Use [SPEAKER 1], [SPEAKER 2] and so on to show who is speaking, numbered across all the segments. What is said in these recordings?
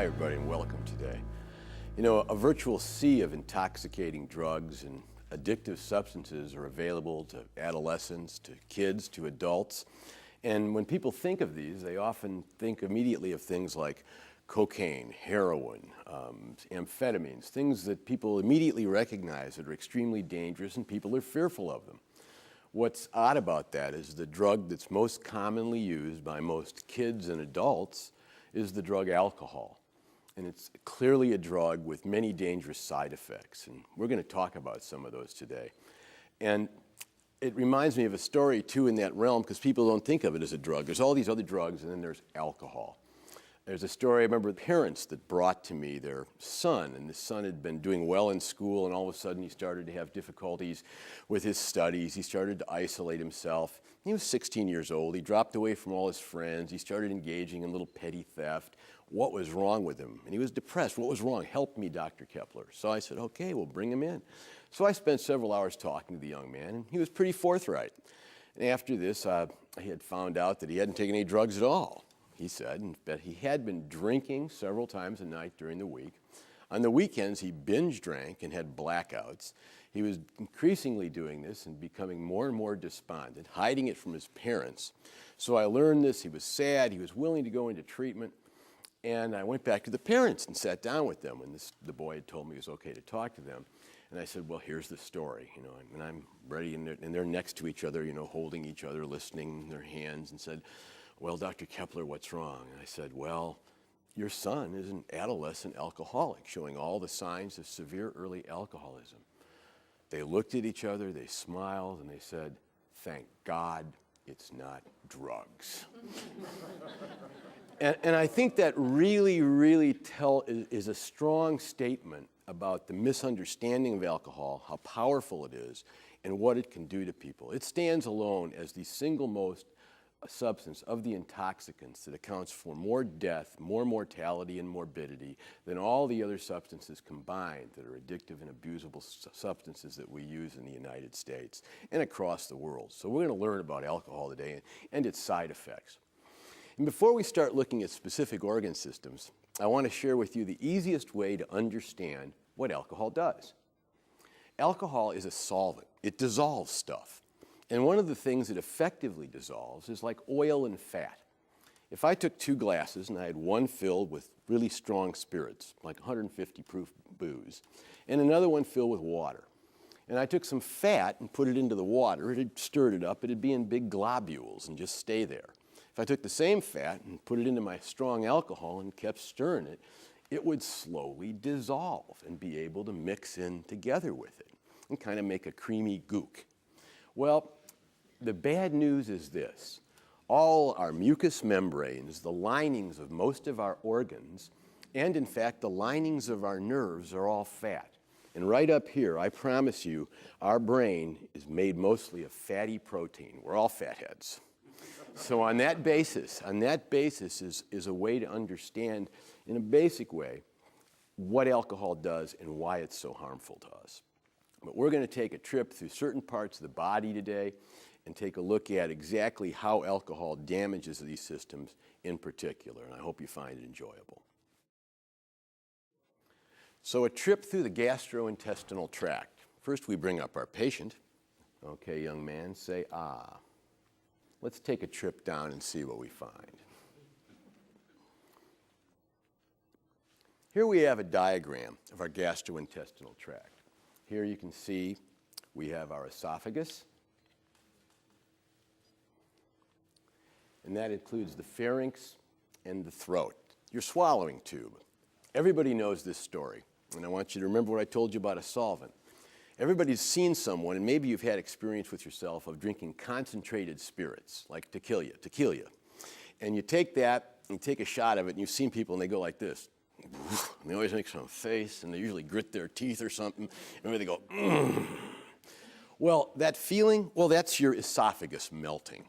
[SPEAKER 1] Hi, everybody, and welcome today. You know, a virtual sea of intoxicating drugs and addictive substances are available to adolescents, to kids, to adults. And when people think of these, they often think immediately of things like cocaine, heroin, amphetamines, things that people immediately recognize that are extremely dangerous and people are fearful of them. What's odd about that is the drug that's most commonly used by most kids and adults is the drug alcohol. And it's clearly a drug with many dangerous side effects. And we're going to talk about some of those today. And it reminds me of a story, too, in that realm, because people don't think of it as a drug. There's all these other drugs, and then there's alcohol. There's a story, I remember parents that brought to me their son, and the son had been doing well in school, and all of a sudden he started to have difficulties with his studies. He started to isolate himself. He was 16 years old. He dropped away from all his friends. He started engaging in little petty theft. What was wrong with him? And he was depressed. What was wrong? Help me, Dr. Kepler. So I said, okay, we'll bring him in. So I spent several hours talking to the young man, and he was pretty forthright. And after this, I had found out that he hadn't taken any drugs at all. He said, but he had been drinking several times a night during the week. On the weekends, he binge drank and had blackouts. He was increasingly doing this and becoming more and more despondent, hiding it from his parents. So I learned this. He was sad. He was willing to go into treatment. And I went back to the parents and sat down with them when the boy had told me it was okay to talk to them. And I said, well, here's the story, you know, and I'm ready, and they're next to each other, you know, holding each other, listening in their hands, and said, well, Dr. Kepler, what's wrong? And I said, well, your son is an adolescent alcoholic, showing all the signs of severe early alcoholism. They looked at each other, they smiled, and they said, thank God it's not drugs. And I think that really is a strong statement about the misunderstanding of alcohol, how powerful it is, and what it can do to people. It stands alone as the single most substance of the intoxicants that accounts for more death, more mortality, and morbidity than all the other substances combined that are addictive and abusable substances that we use in the United States and across the world. So we're going to learn about alcohol today and its side effects. And before we start looking at specific organ systems, I want to share with you the easiest way to understand what alcohol does. Alcohol is a solvent. It dissolves stuff. And one of the things it effectively dissolves is like oil and fat. If I took 2 glasses and I had one filled with really strong spirits, like 150 proof booze, and another one filled with water, and I took some fat and put it into the water, it stirred it up, it'd be in big globules and just stay there. If I took the same fat and put it into my strong alcohol and kept stirring it, it would slowly dissolve and be able to mix in together with it and kind of make a creamy gook. Well, the bad news is this. All our mucous membranes, the linings of most of our organs, and in fact the linings of our nerves are all fat. And right up here, I promise you, our brain is made mostly of fatty protein. We're all fatheads. So on that basis is a way to understand in a basic way what alcohol does and why it's so harmful to us. But we're going to take a trip through certain parts of the body today and take a look at exactly how alcohol damages these systems in particular, and I hope you find it enjoyable. So a trip through the gastrointestinal tract. First we bring up our patient. Okay, young man, say ah. Let's take a trip down and see what we find. Here we have a diagram of our gastrointestinal tract. Here you can see we have our esophagus, and that includes the pharynx and the throat, your swallowing tube. Everybody knows this story, and I want you to remember what I told you about a solvent. Everybody's seen someone, and maybe you've had experience with yourself of drinking concentrated spirits, like tequila, and you take that, and you take a shot of it, and you've seen people, and they go like this. And they always make some face, and they usually grit their teeth or something, and they go, mm. Well, that feeling, that's your esophagus melting,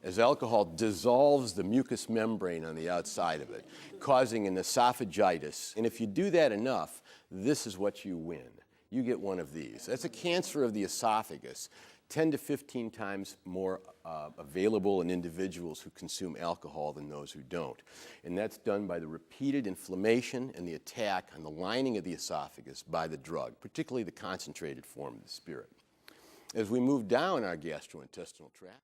[SPEAKER 1] as alcohol dissolves the mucous membrane on the outside of it, causing an esophagitis. And if you do that enough, this is what you win. You get one of these. That's a cancer of the esophagus. 10 to 15 times more available in individuals who consume alcohol than those who don't. And that's done by the repeated inflammation and the attack on the lining of the esophagus by the drug, particularly the concentrated form of the spirit. As we move down our gastrointestinal tract,